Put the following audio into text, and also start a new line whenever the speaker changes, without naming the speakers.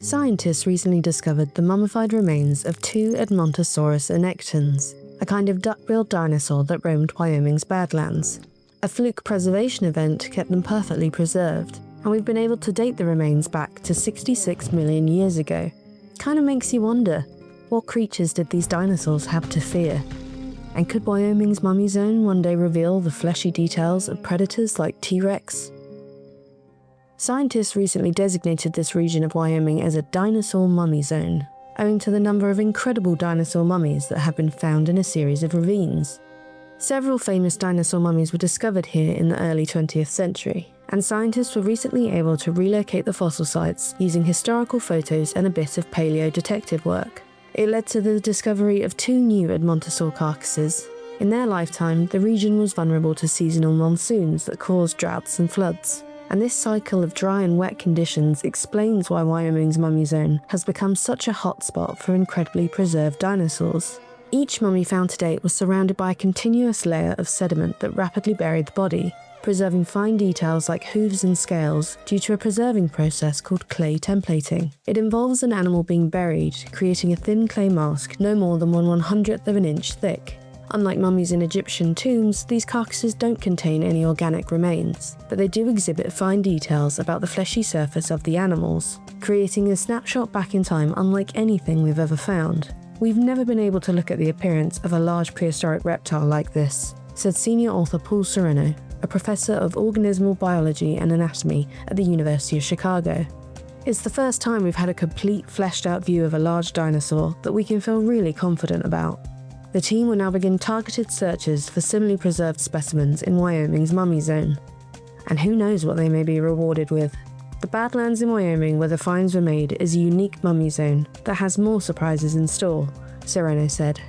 Scientists recently discovered the mummified remains of two Edmontosaurus annectens, a kind of duck-billed dinosaur that roamed Wyoming's Badlands. A fluke preservation event kept them perfectly preserved, and we've been able to date the remains back to 66 million years ago. Kind of makes you wonder, what creatures did these dinosaurs have to fear? And could Wyoming's mummy zone one day reveal the fleshy details of predators like T-Rex? Scientists recently designated this region of Wyoming as a dinosaur mummy zone, owing to the number of incredible dinosaur mummies that have been found in a series of ravines. Several famous dinosaur mummies were discovered here in the early 20th century, and scientists were recently able to relocate the fossil sites using historical photos and a bit of paleo-detective work. It led to the discovery of two new Edmontosaur carcasses. In their lifetime, the region was vulnerable to seasonal monsoons that caused droughts and floods. And this cycle of dry and wet conditions explains why Wyoming's mummy zone has become such a hotspot for incredibly preserved dinosaurs. Each mummy found to date was surrounded by a continuous layer of sediment that rapidly buried the body, preserving fine details like hooves and scales due to a preserving process called clay templating. It involves an animal being buried, creating a thin clay mask no more than 1/100th of an inch thick. Unlike mummies in Egyptian tombs, these carcasses don't contain any organic remains, but they do exhibit fine details about the fleshy surface of the animals, creating a snapshot back in time unlike anything we've ever found. We've never been able to look at the appearance of a large prehistoric reptile like this, said senior author Paul Sereno, a professor of organismal biology and anatomy at the University of Chicago. It's the first time we've had a complete fleshed-out view of a large dinosaur that we can feel really confident about. The team will now begin targeted searches for similarly preserved specimens in Wyoming's mummy zone. And who knows what they may be rewarded with. The Badlands in Wyoming where the finds were made is a unique mummy zone that has more surprises in store, Sereno said.